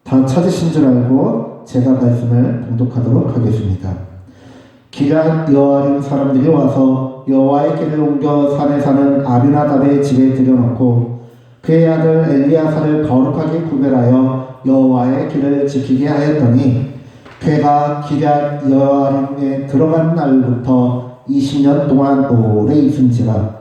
다 찾으신 줄 알고 제가 말씀을 봉독하도록 하겠습니다. 기럇 여호와림 사람들이 와서 여호와의 길을 옮겨 산에 사는 아비나답의 집에 들여놓고 그의 아들 엘리야사를 거룩하게 구별하여 여호와의 길을 지키게 하였더니 그가 기럇 여호와림에 들어간 날부터 20년 동안 오래 있은지라.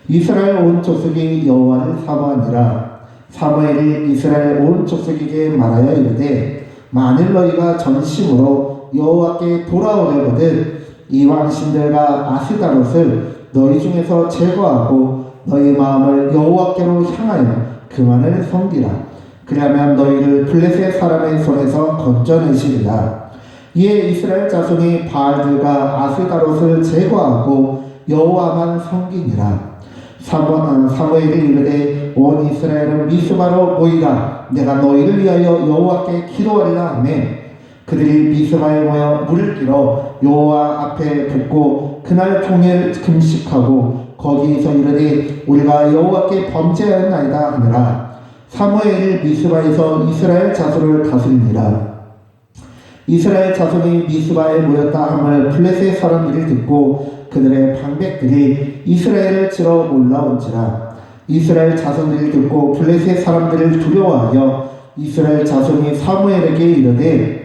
이스라엘 온 족속이 여호와를 사모하니라. 사무엘이 이스라엘 온 족속에게 말하여 이르되 만일 너희가 전심으로 여호와께 돌아오려거든 이 왕신들과 아스다롯을 너희 중에서 제거하고 너희 마음을 여호와께로 향하여 그만을 섬기라. 그러면 너희를 블레셋 사람의 손에서 건져내시리라. 이에 이스라엘 자손이 바알들과 아스다롯을 제거하고 여호와만 섬기니라. 사무엘이 이르되 온 이스라엘은 미스바로 모이라. 내가 너희를 위하여 여호와께 기도하리라 하며 그들이 미스바에 모여 물을 끼러 여호와 앞에 붓고 그날 종일 금식하고 거기에서 이르되 우리가 여호와께 범죄하였나이다 하니라. 사무엘이 미스바에서 이스라엘 자손을 다스리니라. 이스라엘 자손이 미스바에 모였다 함을 블레셋 사람들이 듣고 그들의 방백들이 이스라엘을 치러 올라온지라. 이스라엘 자손들이 듣고 블레셋 사람들을 두려워하여 이스라엘 자손이 사무엘에게 이르되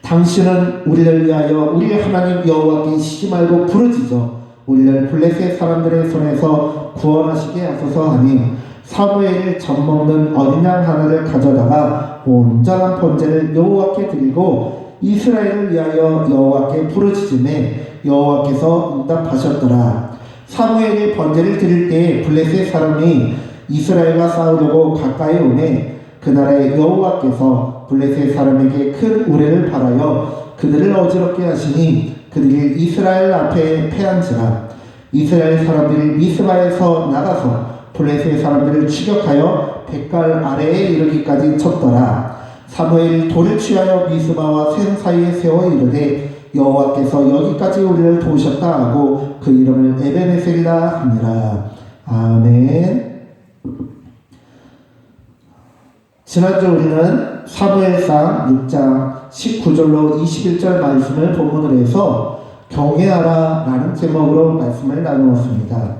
당신은 우리를 위하여 우리 하나님 여호와께 쉬지 말고 부르짖어 우리를 블레셋 사람들의 손에서 구원하시게 하소서 하니 사무엘이 젖먹는 어린 양 하나를 가져다가 온전한 번제를 여호와께 드리고 이스라엘을 위하여 여호와께 부르짖음에 여호와께서 응답하셨더라. 사무엘이 번제를 드릴 때 블레셋 사람이 이스라엘과 싸우려고 가까이 오매 그날에 여호와께서 블레셋 사람에게 큰 우레를 발하여 그들을 어지럽게 하시니 그들이 이스라엘 앞에 패한지라. 이스라엘 사람들이 미스바에서 나가서 블레셋 사람들을 추격하여 백갈 아래에 이르기까지 쳤더라. 사무엘이 돌을 취하여 미스바와 샘 사이에 세워 이르되 여호와께서 여기까지 우리를 도우셨다 하고 그 이름을 에베네셀이라 하니라. 아멘. 지난주 우리는 사무엘상 6장 19절로 21절 말씀을 본문으로 해서 경외하라 라는 제목으로 말씀을 나누었습니다.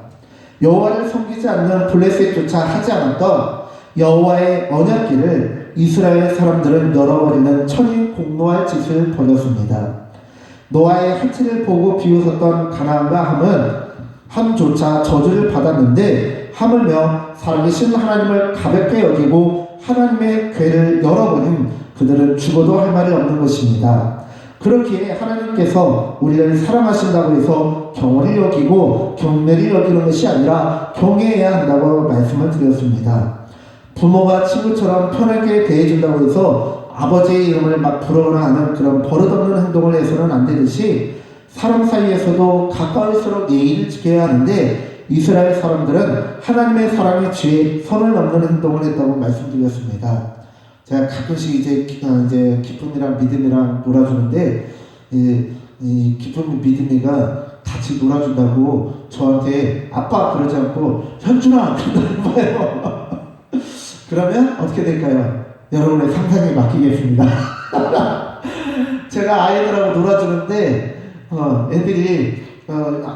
여호와를 섬기지 않는 블레셋조차 하지 않았던 여호와의 언약궤를 이스라엘 사람들은 열어버리는 천인 공노할 짓을 벌였습니다. 노아의 한치를 보고 비웃었던 가나안과 함조차 저주를 받았는데 하물며 살아계신 하나님을 가볍게 여기고 하나님의 궤를 열어버린 그들은 죽어도 할 말이 없는 것입니다. 그렇기에 하나님께서 우리를 사랑하신다고 해서 경외를 여기고 경멸을 여기는 것이 아니라 경외해야 한다고 말씀을 드렸습니다. 부모가 친구처럼 편하게 대해준다고 해서 아버지의 이름을 막 부르거나 하는 그런 버릇없는 행동을 해서는 안 되듯이 사람 사이에서도 가까울수록 예의를 지켜야 하는데 이스라엘 사람들은 하나님의 사랑의 죄에 선을 넘는 행동을 했다고 말씀드렸습니다. 제가 가끔씩 이제 기쁨이랑 믿음이랑 놀아주는데 이 기쁨 믿음이가 같이 놀아준다고 저한테 아빠 그러지 않고 현준아 그런다는 거예요. 그러면 어떻게 될까요? 여러분의 상상에 맡기겠습니다. 제가 아이들하고 놀아주는데 애들이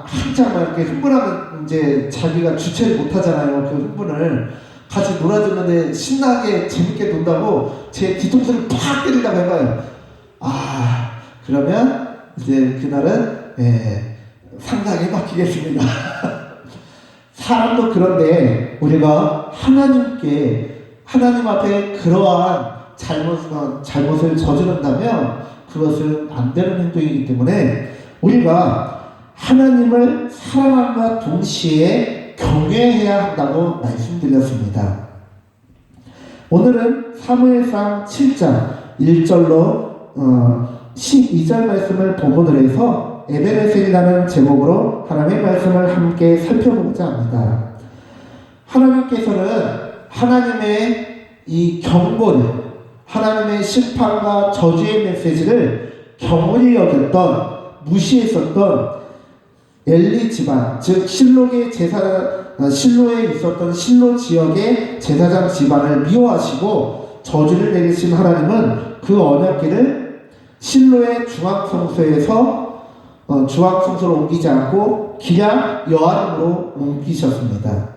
한참 이렇게 흥분하면 이제 자기가 주체를 못하잖아요. 그 흥분을 같이 놀아주는데 신나게 재밌게 논다고 제 뒤통수를 팍 때리려고 해봐요. 그러면 이제 그날은 상상에 맡기겠습니다. 사람도 그런데 우리가 하나님 앞에 그러한 잘못을 저지른다면 그것은 안 되는 행동이기 때문에 우리가 하나님을 사랑함과 동시에 경외해야 한다고 말씀드렸습니다. 오늘은 사무엘상 7장 1절로 12절 말씀을 본문으로 해서 에베네셀이라는 제목으로 하나님의 말씀을 함께 살펴보고자 합니다. 하나님께서는 하나님의 이 경고를, 하나님의 심판과 저주의 메시지를 경홀히 여겼던, 무시했었던 엘리 집안, 즉 실로에 있었던 실로 지역의 제사장 집안을 미워하시고 저주를 내리신 하나님은 그 언약궤를 실로의 중앙성소에서 중앙성소로 옮기지 않고 기럇 여아림으로 옮기셨습니다.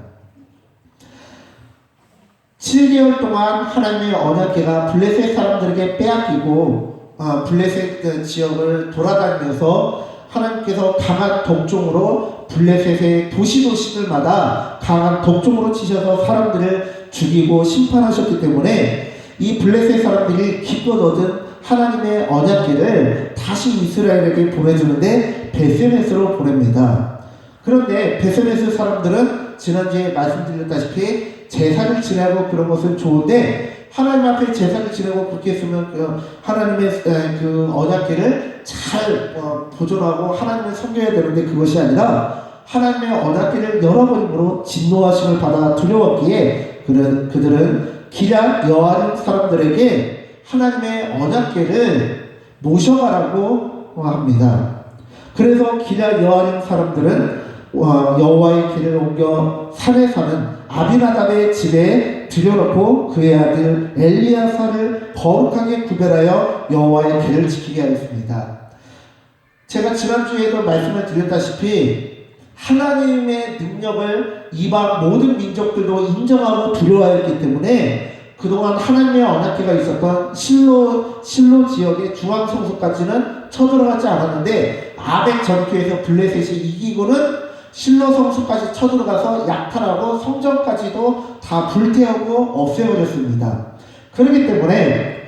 7개월 동안 하나님의 언약궤가 블레셋 사람들에게 빼앗기고 블레셋 지역을 돌아다니면서 하나님께서 강한 독종으로 블레셋의 도시들마다 강한 독종으로 치셔서 사람들을 죽이고 심판하셨기 때문에 이 블레셋 사람들이 기껏 얻은 하나님의 언약궤를 다시 이스라엘에게 보내주는데 베세메스로 보냅니다. 그런데 베세메스 사람들은 지난주에 말씀드렸다시피 제사를 지내고 그런 것은 좋은데 하나님 앞에 제사를 지내고 그렇게 했으면 하나님의 그 언약궤를 잘 보존하고 하나님을 섬겨야 되는데 그것이 아니라 하나님의 언약궤를 열어버림으로 진노하심을 받아 두려웠기에 그들은 기럇 여아림 사람들에게 하나님의 언약궤를 모셔가라고 합니다. 그래서 기럇 여아림 사람들은 여호와의 길을 옮겨 산에 사는 아비나답의 집에 들여놓고 그의 아들 엘리야사를 거룩하게 구별하여 여호와의 길을 지키게 하였습니다. 제가 지난주에도 말씀을 드렸다시피 하나님의 능력을 이방 모든 민족들도 인정하고 두려워했기 때문에 그동안 하나님의 언약궤가 있었던 실로 지역의 중앙성소까지는 쳐들어가지 않았는데 아벡 전투에서 블레셋이 이기고는 실로 성소까지 쳐들어가서 약탈하고 성전까지도 다 불태우고 없애버렸습니다. 그렇기 때문에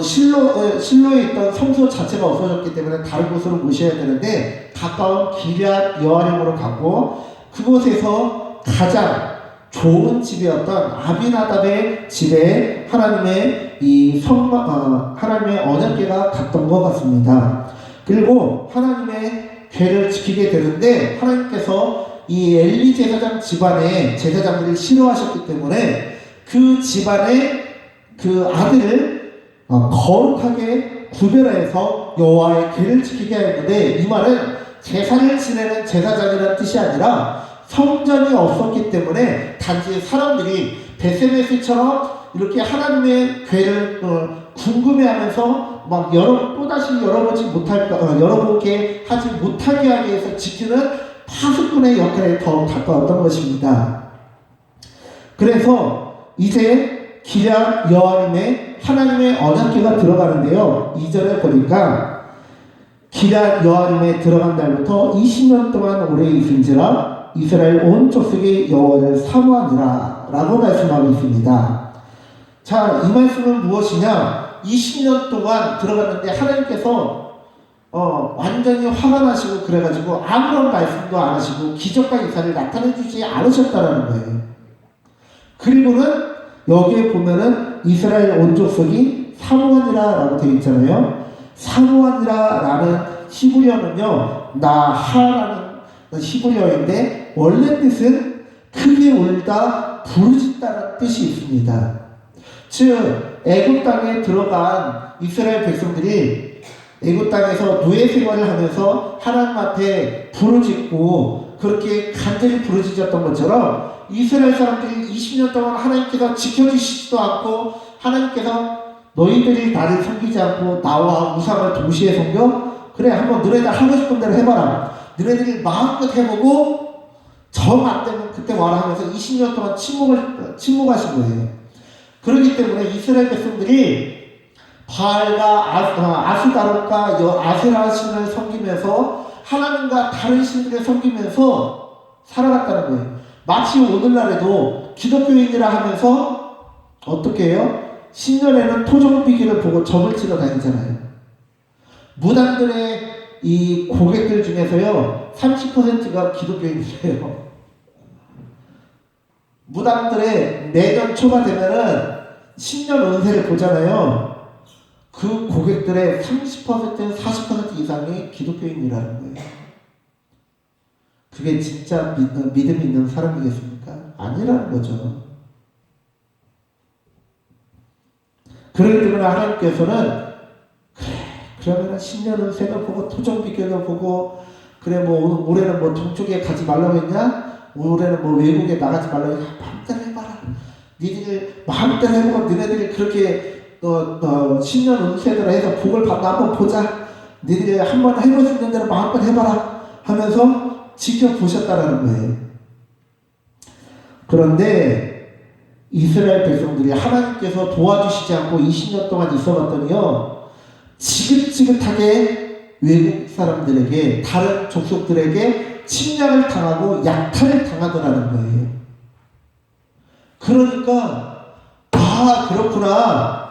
실로에 있던 성소 자체가 없어졌기 때문에 다른 곳으로 모셔야 되는데 가까운 기럇 여아림으로 갔고 그곳에서 가장 좋은 집이었던 아비나답의 집에 하나님의 하나님의 언약궤가 갔던 것 같습니다. 그리고 하나님의 궤를 지키게 되는데 하나님께서 이 엘리 제사장 집안의 제사장들을 싫어하셨기 때문에 그 집안의 그 아들을 거룩하게 구별해서 여호와의 궤를 지키게 하였는데 이 말은 제사를 지내는 제사장이라는 뜻이 아니라 성전이 없었기 때문에 단지 사람들이 베세메스처럼 이렇게 하나님의 궤를 궁금해하면서 막 또다시 열어보게 하지 못하게 하기 위해서 지키는 파수꾼의 역할에 더 가까웠던 것입니다. 그래서 이제 기럇 여아림에 하나님의 언약궤가 들어가는데요. 2절에 보니까 기럇 여아림에 들어간 날부터 20년 동안 오래 있은지라 이스라엘 온 족속이 여호와를 사모하니라 라고 말씀하고 있습니다. 자, 이 말씀은 무엇이냐? 20년 동안 들어갔는데 하나님께서 완전히 화가 나시고 그래가지고 아무런 말씀도 안 하시고 기적과 이사를 나타내 주지 않으셨다라는 거예요. 그리고는 여기에 보면은 이스라엘 온 족속이 사모하니라 라고 되어 있잖아요. 사모하니라 라는 히브리어는요 나하라는 히브리어인데 원래 뜻은 크게 울다 부르짖다는 뜻이 있습니다. 즉 애굽 땅에 들어간 이스라엘 백성들이 애굽 땅에서 노예 생활을 하면서 하나님 앞에 부르짖고 그렇게 간절히 부르짖었던 것처럼 이스라엘 사람들이 20년 동안 하나님께서 지켜주시지도 않고 하나님께서 너희들이 나를 섬기지 않고 나와 우상을 동시에 섬겨? 그래 한번 너네들 하고 싶은 대로 해봐라. 너네들이 마음껏 해보고 정 안 되면 그때 와라 하면서 20년 동안 침묵하신 거예요. 그렇기 때문에 이스라엘 백성들이 바알과 아스다롯과 아세라 신을 섬기면서 하나님과 다른 신들을 섬기면서 살아갔다는 거예요. 마치 오늘날에도 기독교인이라 하면서 어떻게 해요? 신년에는 토종비기를 보고 점을 치러 다니잖아요. 무당들의 이 고객들 중에서요 30%가 기독교인이에요. 무당들의 내년 초가 되면은 신년 운세를 보잖아요. 그 고객들의 30%, 40% 이상이 기독교인이라는 거예요. 그게 진짜 믿음 있는 사람이겠습니까? 아니라는 거죠. 그렇기 때문에 하나님께서는 그러면 신년 운세도 보고 토종 비교도 보고 그래 뭐 올해는 뭐 동쪽에 가지 말라고 했냐? 올해는 뭐 외국에 나가지 말라고 했냐? 마음대로 해봐라. 니들이 마음대로 해보고 너네들이 그렇게 신년 운세대로 해서 복을 받나 한번 보자. 니들이 한번 해볼 수 있는 대로 마음껏 해봐라 하면서 지켜보셨다라는 거예요. 그런데 이스라엘 백성들이 하나님께서 도와주시지 않고 20년 동안 있어봤더니요, 지긋지긋하게 외국 사람들에게, 다른 족속들에게 침략을 당하고 약탈을 당하더라는 거예요. 그러니까 그렇구나.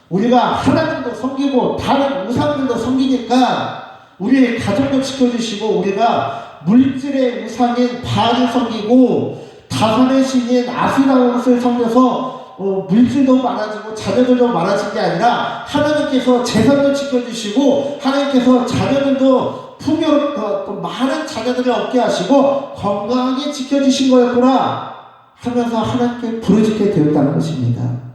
우리가 하나님도 섬기고 다른 우상들도 섬기니까 우리의 가정도 지켜주시고, 우리가 물질의 우상인 바알을 섬기고 다산의 신인 아스다롯을 섬겨서 물질도 많아지고 자녀들도 많아진 게 아니라 하나님께서 재산도 지켜주시고 하나님께서 자녀들도 풍요롭고 많은 자녀들을 얻게 하시고 건강하게 지켜주신 거였구나 하면서 하나님께 부르짖게 되었다는 것입니다.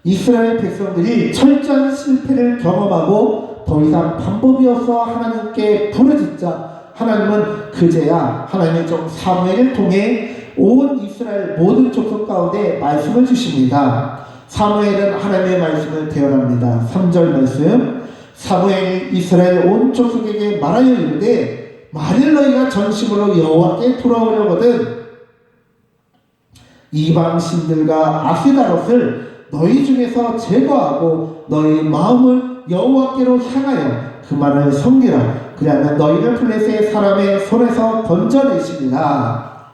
이스라엘 백성들이 철저한 실패를 경험하고 더 이상 방법이 없어 하나님께 부르짖자 하나님은 그제야 하나님의 종 사무엘을 통해 온 이스라엘 모든 족속 가운데 말씀을 주십니다. 사무엘은 하나님의 말씀을 대언합니다. 3절 말씀. 사무엘이 이스라엘 온 족속에게 말하여 이르되 만일 너희가 전심으로 여호와께 돌아오려거든 이방 신들과 아스다롯을 너희 중에서 제거하고 너희 마음을 여호와께로 향하여 그만을 섬기라. 그리하면 너희를 블레셋 사람의 손에서 건져내시리라.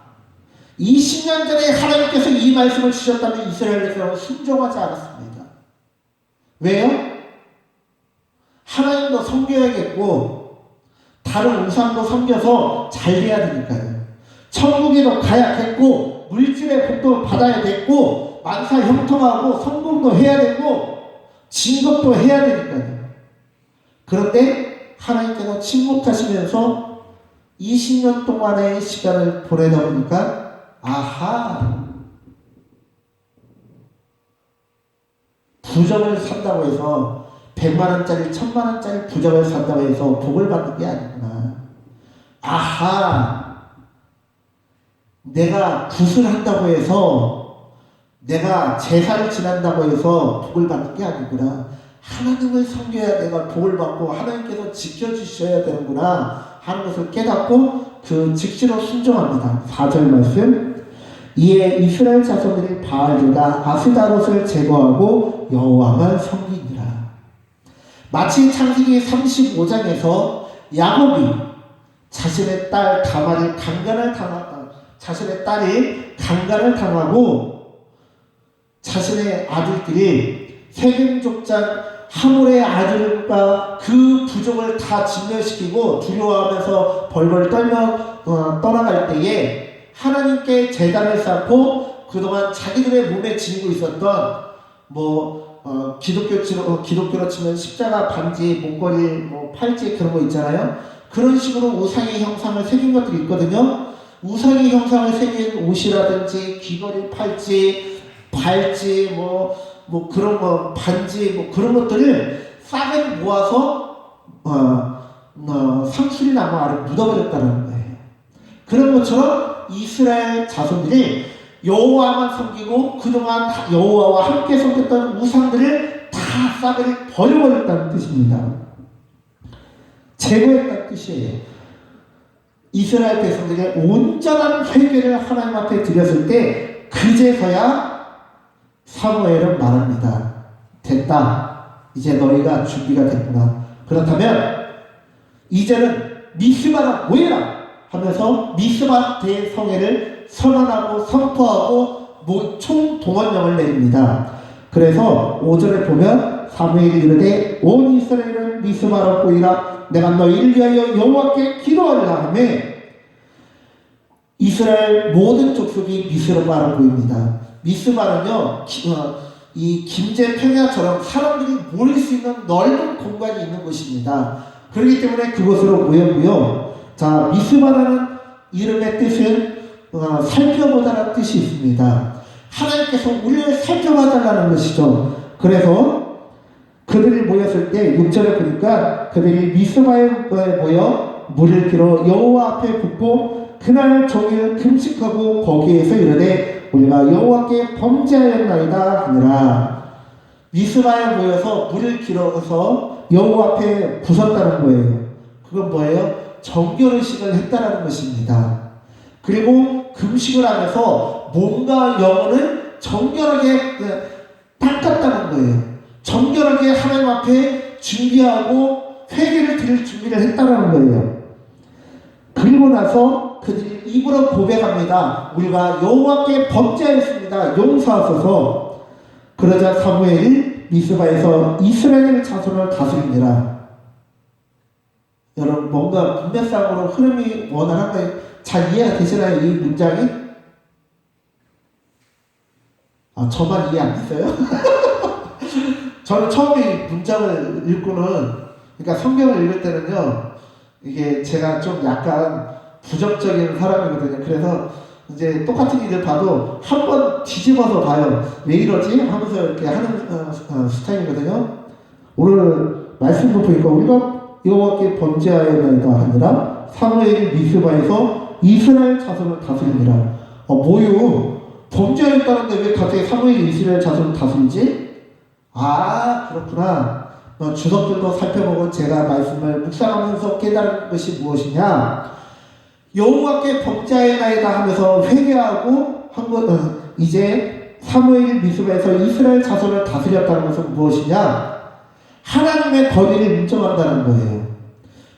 20년 전에 하나님께서 이 말씀을 주셨다면 이스라엘 백성은 순종하지 않았습니다. 왜요? 하나님도 섬겨야겠고 다른 우상도 섬겨서 잘 돼야 되니까요. 천국에도 가야겠고 물질의 복도 받아야 됐고 만사 형통하고 성공도 해야 되고 진급도 해야 되니까요. 그런데 하나님께서 침묵하시면서 20년 동안의 시간을 보내다 보니까 부적을 산다고 해서 100만원짜리 1000만원짜리 부적을 산다고 해서 복을 받는 게 아니구나. 내가 굿을 한다고 해서 내가 제사를 지낸다고 해서 복을 받는 게 아니구나. 하나님을 섬겨야 내가 복을 받고 하나님께서 지켜주셔야 되는구나 하는 것을 깨닫고 그 즉시로 순종합니다. 4절 말씀. 이에 이스라엘 자손들이 바알과 아스다롯을 제거하고 여호와만 섬기니라. 마치 창세기 35장에서 야곱이 자신의 딸 다말이 자신의 딸이 강간을 당하고 자신의 아들들이 세겜 족장 하몰의 아들과 그 부족을 다 진멸시키고 두려워하면서 벌벌 떨며 떠나갈 때에 하나님께 제단을 쌓고 그동안 자기들의 몸에 지니고 있었던 기독교로 치면 십자가 반지, 목걸이, 팔찌 그런 거 있잖아요. 그런 식으로 우상의 형상을 새긴 것들이 있거든요. 우상의 형상을 새긴 옷이라든지 귀걸이, 팔찌, 발찌, 그런 거, 반지, 그런 것들을 싹을 모아서 상수리 나무 아래 묻어버렸다는 거예요. 그런 것처럼 이스라엘 자손들이 여호와만 섬기고 그동안 여호와와 함께 섬겼던 우상들을 다 싹을 버려버렸다는 뜻입니다. 제거했다는 뜻이에요. 이스라엘 백성들이 온전한 회개를 하나님 앞에 드렸을 때 그제서야 사무엘은 말합니다. 됐다. 이제 너희가 준비가 됐구나. 그렇다면 이제는 미스바라 모여라 하면서 미스바 대성회를 선언하고 선포하고 총동원령을 내립니다. 그래서 5절에 보면 사무엘이 이르되 온 이스라엘은 미스바로 모이라. 내가 너희를 위하여 여호와께 기도하리라 하며 이스라엘 모든 족속이 미스바로 모입니다. 미스바는요, 이 김제 평야처럼 사람들이 모일 수 있는 넓은 공간이 있는 곳입니다. 그렇기 때문에 그곳으로 모였고요. 자, 미스바라는 이름의 뜻은 살펴보다라는 뜻이 있습니다. 하나님께서 우리를 살펴봐달라는 것이죠. 그래서 그들이 모였을 때 6절에 보니까 그들이 미스바에 모여 물을 길어 여호와 앞에 붓고 그날 종일 금식하고 거기에서 이르되 우리가 여호와께 범죄하였나이다 하니라. 미스바에 모여서 물을 길어서 여호와 앞에 부섰다는 거예요. 그건 뭐예요? 정결의식을 했다라는 것입니다. 그리고 금식을 하면서 몸과 영혼을 정결하게 닦았다는 거예요. 정결하게 하나님 앞에 준비하고 회개를 드릴 준비를 했다는 거예요. 그리고 나서 그들이 입으로 고백합니다. 우리가 여호와께 범죄하였습니다. 용서하소서. 그러자 사무엘이 미스바에서 이스라엘 자손을 다스립니다. 여러분 뭔가 분별상으로 흐름이 원활한가요? 잘 이해가 되시나요? 이 문장이? 저만 이해 안 됐어요? 저는 처음에 이 문장을 읽고는, 그러니까 성경을 읽을 때는요, 이게 제가 좀 약간 부정적인 사람이거든요. 그래서 이제 똑같은 일을 봐도 한 번 뒤집어서 봐요. 왜 이러지? 하면서 이렇게 하는 스타일이거든요. 오늘 말씀도 보니까 우리가 여호와께 범죄하였나이다 하니라. 사무엘이 미스바에서 이스라엘 자손을 다스리니라. 뭐요? 범죄하였다는데 왜 갑자기 사무엘이 이스라엘 자손을 다스리지? 그렇구나. 주석들도 살펴보고 제가 말씀을 묵상하면서 깨달은 것이 무엇이냐? 여호와께 범죄하였나이다 하면서 회개하고 이제 사무엘 미스바에서 이스라엘 자손을 다스렸다는 것은 무엇이냐? 하나님의 권위를 인정한다는 거예요.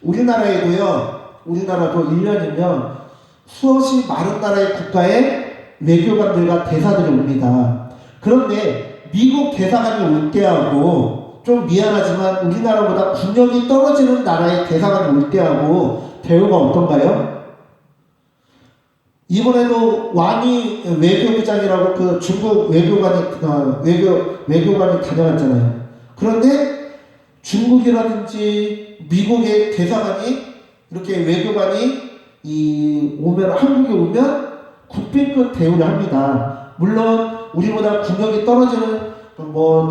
우리나라도 1년이면 수없이 많은 나라의 국가에 외교관들과 대사들이 옵니다. 그런데 미국 대사관이 올 때하고, 좀 미안하지만 우리나라보다 국력이 떨어지는 나라의 대사관이 올 때하고 대우가 어떤가요? 이번에도 왕이 외교부장이라고 그 중국 외교관이 다녀갔잖아요. 그런데 중국이라든지 미국의 대사관이, 이렇게 외교관이 한국에 오면 국빈급 대우를 합니다. 물론 우리보다 국력이 떨어지는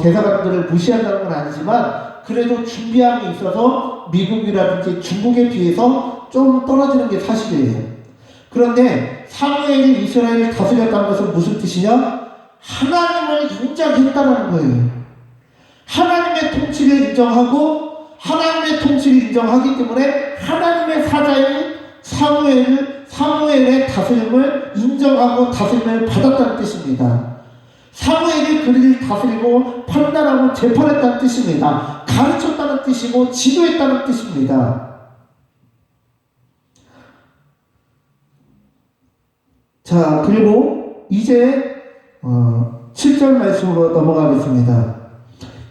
대사관들을 무시한다는 건 아니지만, 그래도 준비함이 있어서 미국이라든지 중국에 비해서 좀 떨어지는 게 사실이에요. 그런데 사무엘이 이스라엘을 다스렸다는 것은 무슨 뜻이냐? 하나님을 인정했다는 거예요. 하나님의 통치를 인정하고, 하나님의 통치를 인정하기 때문에 하나님의 사자인 사무엘의 다스림을 인정하고 다스림을 받았다는 뜻입니다. 사무엘이 그들을 다스리고 판단하고 재판했다는 뜻입니다. 가르쳤다는 뜻이고 지도했다는 뜻입니다. 자, 그리고 이제 7절 말씀으로 넘어가겠습니다.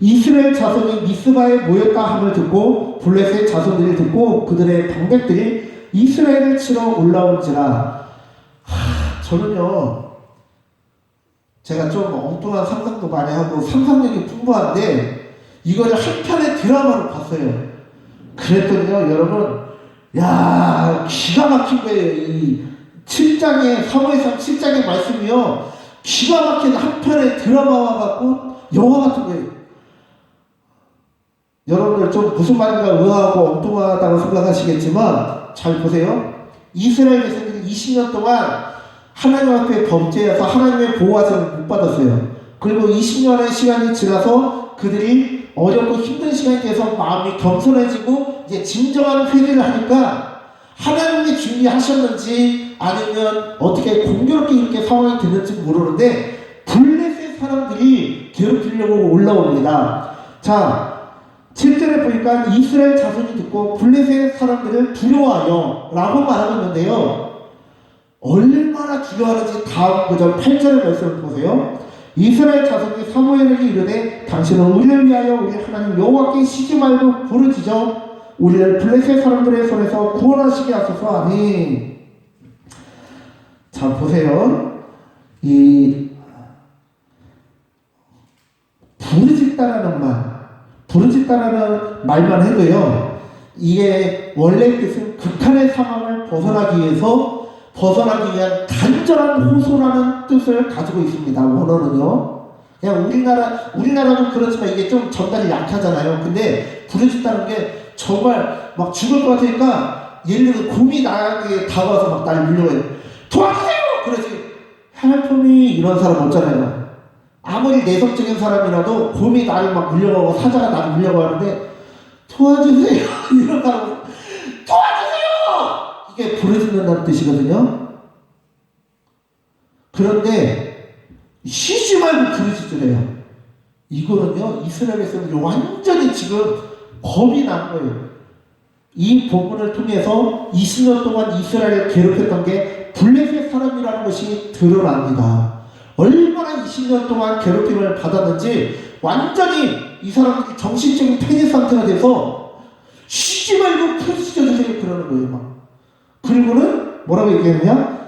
이스라엘 자손이 미스바에 모였다 함을 듣고 블레셋 자손들이 듣고 그들의 방백들이 이스라엘을 치러 올라온지라. 저는요, 제가 좀 엉뚱한 상상도 많이 하고 상상력이 풍부한데 이거를 한 편의 드라마로 봤어요. 그랬더니요, 여러분, 기가 막힌 거예요. 이 7장의 사무엘상 7장의 말씀이요, 기가 막힌 한 편의 드라마와 같고 영화 같은 거예요. 여러분들 좀 무슨 말인가 의아하고 엉뚱하다고 생각하시겠지만 잘 보세요. 이스라엘 백성들이 20년 동안 하나님 앞에 범죄해서 하나님의 보호하심을 못 받았어요. 그리고 20년의 시간이 지나서 그들이 어렵고 힘든 시간이 돼서 마음이 겸손해지고 이제 진정한 회개를 하니까 하나님이 준비하셨는지 아니면 어떻게 공교롭게 이렇게 상황이 됐는지 모르는데 블레셋 사람들이 괴롭히려고 올라옵니다. 자, 7절에 보니까 이스라엘 자손이 듣고 블레셋 사람들을 두려워하여 라고 말하고 있는데요, 얼마나 두려워하는지 다음 구절 8절의 말씀을 보세요. 이스라엘 자손이 사무엘에게 이르되 당신은 우리를 위하여 우리 하나님 여호와께 쉬지 말고 부르짖어 우리를 블레셋 사람들의 손에서 구원하시게 하소서 하니. 자, 보세요. 이 부르짖다라는 말만 해도요, 이게 원래 뜻은 극한의 상황을 벗어나기 위한 간절한 호소라는 뜻을 가지고 있습니다. 원어는요. 그냥 우리나라도 그렇지만 이게 좀 전달이 약하잖아요. 근데 부르짖다는 게 정말 막 죽을 것 같으니까 예를 들어 곰이 나에게 다가와서 막 날 물려요. 도와주세요! 그러지. 헬프미 이런 사람 없잖아요. 아무리 내성적인 사람이라도 곰이 나를 막 물려가고 사자가 나를 물려가고 하는데 도와주세요! 이런 사람은 도와주세요! 이게 부르짖는다는 뜻이거든요. 그런데 쉬지 말고 부르짖으래요. 이거는요, 이스라엘에서는 완전히 지금 겁이 난 거예요. 이 본문을 통해서 20년 동안 이스라엘을 괴롭혔던 게 블레셋 사람이라는 것이 드러납니다. 얼마나 20년 동안 괴롭힘을 받았는지 완전히 이 사람들이 정신적인 폐쇄 상태가 돼서 쉬지 말고 부르짖어주세요 그러는 거예요. 막. 그리고는 뭐라고 얘기했냐?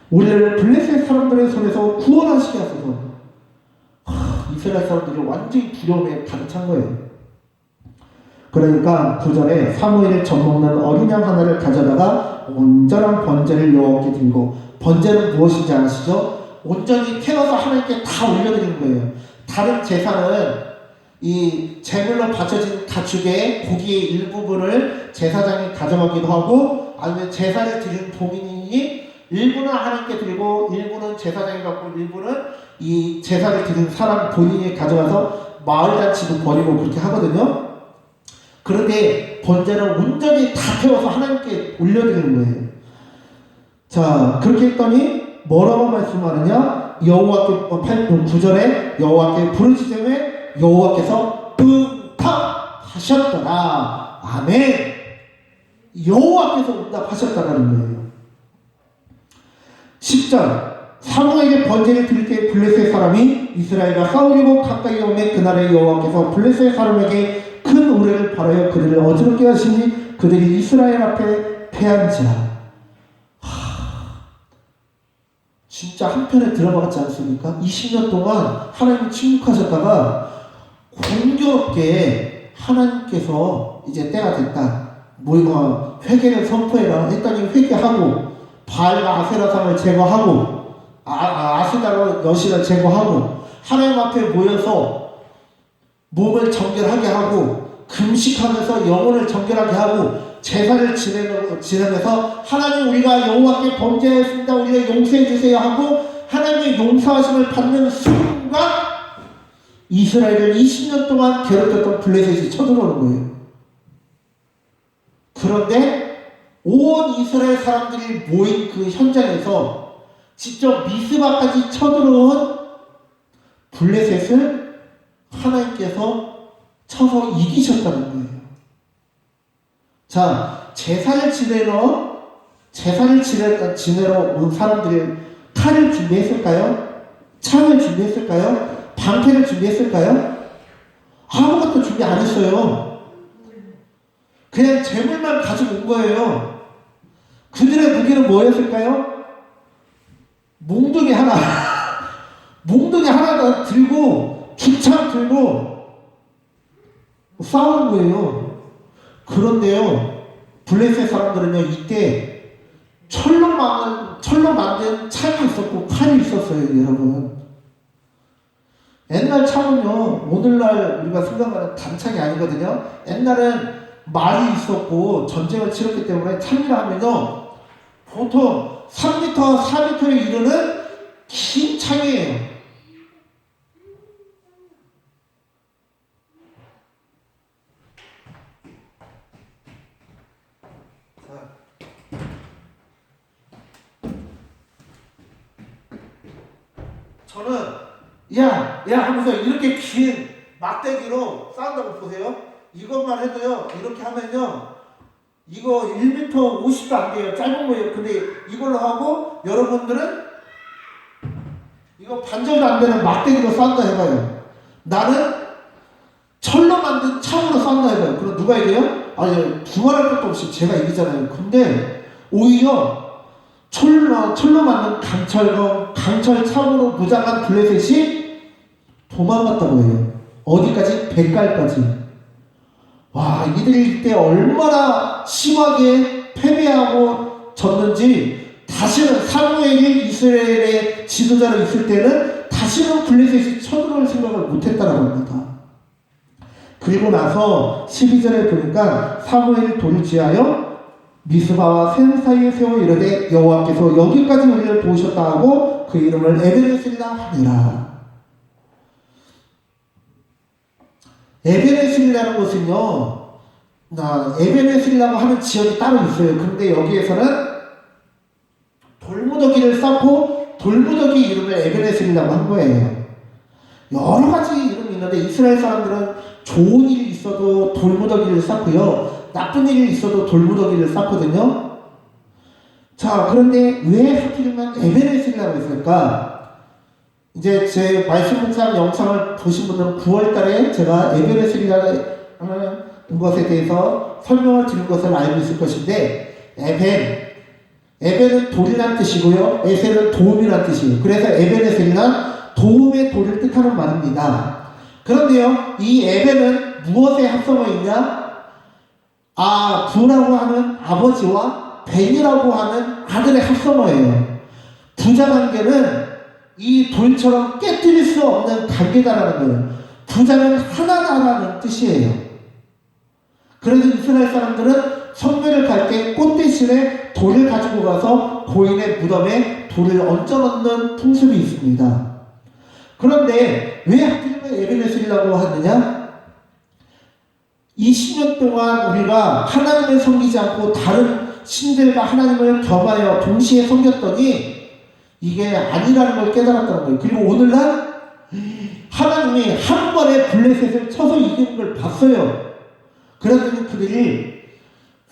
우리를 블레셋 사람들의 손에서 구원하시게 하소서. 이스라엘 사람들이 완전히 두려움에 가득 찬 거예요. 그러니까 9절에 사무엘이 젖먹는 어린 양 하나를 가져다가 온전한 번제를 여호와께 드리고, 번제는 무엇인지 아시죠? 온전히 태워서 하나님께 다 올려드리는 거예요. 다른 제사는 이 제물로 바쳐진 가축의 고기의 일부분을 제사장이 가져가기도 하고, 아니면 제사를 드리는 도민이 일부는 하나님께 드리고 일부는 제사장이 갖고 일부는 이 제사를 드리는 사람 본인이 가져가서 마을잔치도 벌이고 그렇게 하거든요. 그런데 번제는 온전히 다 태워서 하나님께 올려드리는 거예요. 자, 그렇게 했더니 뭐라고 말씀하느냐? 여호와께 9절에 여호와께 부르짖음에 여호와께서 응답하셨더라. 아멘. 여호와께서 응답하셨다라는 거예요. 10절 사무엘에게 번제를 드릴 때 블레셋 사람이 이스라엘과 싸우려고 가까이 오매 그날에 여호와께서 블레셋 사람에게 큰 우레를 발하여 그들을 어지럽게 하시니 그들이 이스라엘 앞에 패한지라. 진짜 한편에 드라마 같지 않습니까? 20년 동안 하나님이 침묵하셨다가 공교롭게 하나님께서 이제 때가 됐다, 회개를 선포해라 했더니 회개하고 바알과 아세라상을 제거하고 아스다로 여신을 제거하고 하나님 앞에 모여서 몸을 정결하게 하고 금식하면서 영혼을 정결하게 하고 제사를 지내면서 하나님 우리가 여호와께 범죄했습니다, 우리가 용서해 주세요 하고 하나님의 용서하심을 받는 순간 이스라엘을 20년 동안 괴롭혔던 블레셋이 쳐들어오는 거예요. 그런데 온 이스라엘 사람들이 모인 그 현장에서 직접 미스바까지 쳐들어온 블레셋을 하나님께서 쳐서 이기셨다는 거예요. 자, 제사를 지내러 온 사람들이 칼을 준비했을까요? 창을 준비했을까요? 방패를 준비했을까요? 아무것도 준비 안 했어요. 그냥 재물만 가지고 온 거예요. 그들의 무기는 뭐였을까요? 몽둥이 하나 들고 기창 들고 싸우는 거예요. 그런데요, 블레셋 사람들은요, 이때 철로 만든 창이 있었고 칼이 있었어요, 여러분. 옛날 창은요, 오늘날 우리가 생각하는 단창이 아니거든요. 옛날엔 말이 있었고 전쟁을 치렀기 때문에 창이라 하면요, 보통 3m, 4m에 이르는 긴 창이에요. 저는 야 하면서 이렇게 긴 막대기로 싸운다고 보세요. 이것만 해도요, 이렇게 하면요, 이거 1m 50도 안 돼요. 짧은 거예요. 근데 이걸로 하고 여러분들은 이거 반절도 안 되는 막대기로 싸운다 해봐요. 나는 철로 만든 창으로 싸운다 해봐요. 그럼 누가 이겨요? 아니, 두말할 것도 없이 제가 이기잖아요. 근데 오히려 철로 만든 강철 창으로 무장한 블레셋이 도망갔다고 해요. 어디까지? 백갈까지. 와, 이들이 이때 얼마나 심하게 패배하고 졌는지, 다시는 사무엘이 이스라엘의 지도자로 있을 때는 다시는 블레셋이 쳐들어올 생각을 못했다고 합니다. 그리고 나서 12절에 보니까 사무엘이 돌을 지하여 미스바와 샘 사이에 세워 이르되 여호와께서 여기까지 우리를 도우셨다 하고 그 이름을 에베네셀이라 하니라. 에베네셀이라는 곳은요, 에베네셀이라고 하는 지역이 따로 있어요. 그런데 여기에서는 돌무더기를 쌓고 돌무더기 이름을 에베네셀이라고 한 거예요. 여러 가지 이름이 있는데 이스라엘 사람들은 좋은 일이 있어도 돌무더기를 쌓고요, 나쁜 일이 있어도 돌무더기를 쌓거든요. 자, 그런데 왜 하필이면 에베네셀이라고 했을까? 이제 제 말씀 묵상 영상을 보신 분들은 9월 달에 제가 에베네셀이라는 것에 대해서 설명을 드린 것을 알고 있을 것인데, 에벤은 돌이란 뜻이고요, 에셀은 도움이란 뜻이에요. 그래서 에베네셀이란 도움의 돌을 뜻하는 말입니다. 그런데요, 이 에벤은 무엇의 합성어 있냐? 부라고 하는 아버지와 벤이라고 하는 아들의 합성어예요. 부자관계는 이 돌처럼 깨뜨릴 수 없는 관계다라는 거예요. 부자는 하나다라는 뜻이에요. 그래서 이스라엘 사람들은 성묘를 갈 때 꽃 대신에 돌을 가지고 가서 고인의 무덤에 돌을 얹어 놓는 풍습이 있습니다. 그런데 왜 하필이면 에베네셀이라고 하느냐? 20년 동안 우리가 하나님을 섬기지 않고 다른 신들과 하나님을 겸하여 동시에 섬겼더니 이게 아니라는 걸 깨달았다는 거예요. 그리고 오늘날 하나님이 한 번에 블레셋을 쳐서 이기는 걸 봤어요. 그랬더니 그들이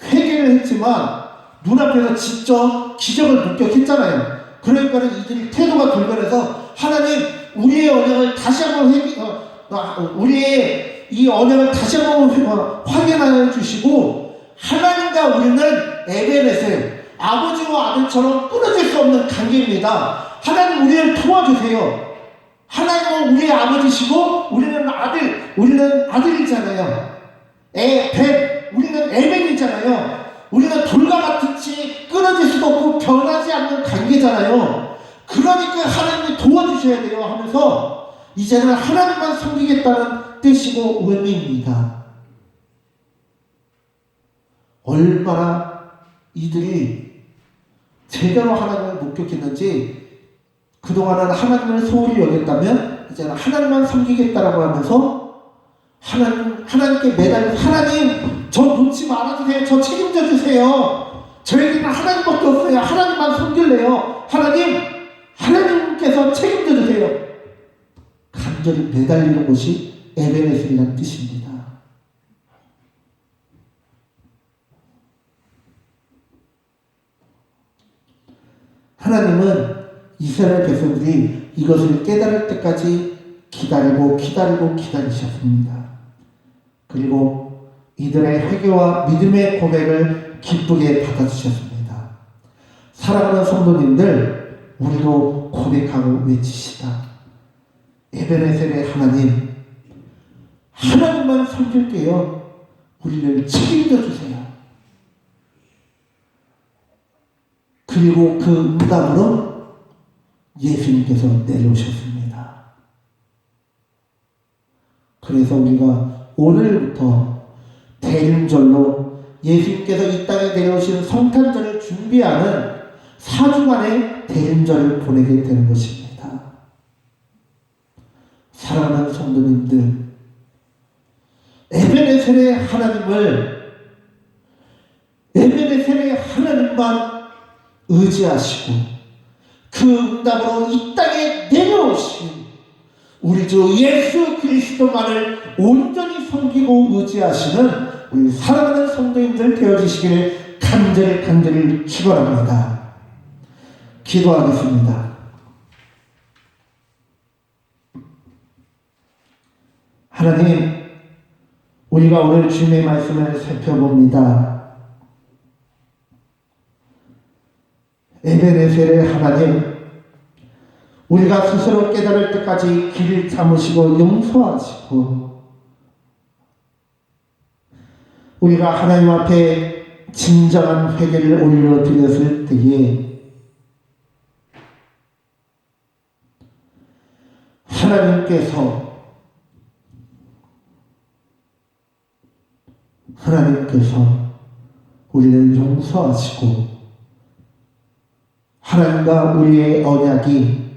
회개를 했지만 눈앞에서 직접 기적을 목격했잖아요. 그러니까 이들이 태도가 돌변해서 하나님, 우리의 언약을 다시 한번 우리의 이 언약을 다시 한번 확인하여 주시고, 하나님과 우리는 에베네셀, 아버지와 아들처럼 끊어질 수 없는 관계입니다. 하나님, 우리를 도와주세요. 하나님은 우리의 아버지시고 우리는 아들이잖아요. 우리는 에벤이잖아요. 우리는 돌과 같이 끊어질 수도 없고 변하지 않는 관계잖아요. 그러니까 하나님이 도와주셔야 돼요 하면서 이제는 하나님만 섬기겠다는 뜻이고 의미입니다. 얼마나 이들이 제대로 하나님을 목격했는지, 그동안은 하나님을 소홀히 여겼다면 이제는 하나님만 섬기겠다라고 하면서 하나님께 매달려, 하나님 저 놓지 말아주세요. 저 책임져 주세요. 저에게는 하나님밖에 없어요. 하나님만 섬길래요. 하나님께서 책임져 주세요. 간절히 매달리는 곳이 에베네셀이라는 뜻입니다. 하나님은 이스라엘 백성들이 이것을 깨달을 때까지 기다리셨습니다. 그리고 이들의 회개와 믿음의 고백을 기쁘게 받아주셨습니다. 사랑하는 성도님들, 우리도 고백하고 외치시다. 에베네셀의 하나님만 섬길게요. 우리를 책임져 주세요. 그리고 그 응답으로 예수님께서 내려오셨습니다. 그래서 우리가 오늘부터 대림절로 예수님께서 이 땅에 내려오신 성탄절을 준비하는 4주간의 대림절을 보내게 되는 것입니다. 사랑하는 성도님들, 에베네셀의 하나님만 의지하시고 그 응답으로 이 땅에 내려오신 우리 주 예수 그리스도만을 온전히 섬기고 의지하시는 우리 사랑하는 성도님들 되어주시기를 간절히 축원합니다. 기도하겠습니다. 하나님, 우리가 오늘 주님의 말씀을 살펴봅니다. 에베네셀의 하나님, 우리가 스스로 깨달을 때까지 길을 참으시고 용서하시고, 우리가 하나님 앞에 진정한 회개를 올려드렸을 때에 하나님께서 우리를 용서하시고 하나님과 우리의 언약이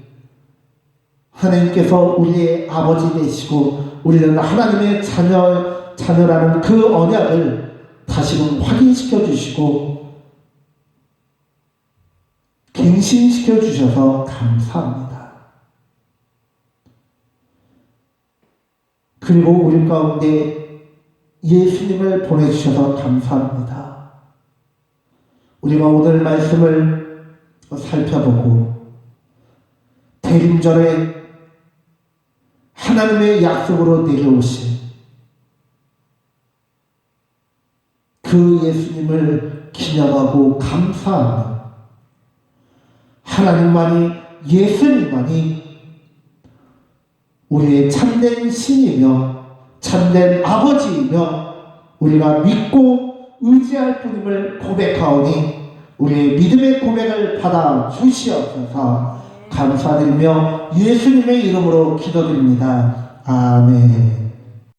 하나님께서 우리의 아버지 되시고 우리는 하나님의 자녀라는 그 언약을 다시금 확인시켜 주시고 갱신시켜 주셔서 감사합니다. 그리고 우리 가운데 예수님을 보내주셔서 감사합니다. 우리가 오늘 말씀을 살펴보고 대림절에 하나님의 약속으로 내려오신 그 예수님을 기념하고 감사하며 하나님만이 예수님만이 우리의 참된 신이며 참된 아버지이며 우리가 믿고 의지할 뿐임을 고백하오니 우리의 믿음의 고백을 받아 주시옵소서. 감사드리며 예수님의 이름으로 기도드립니다. 아멘.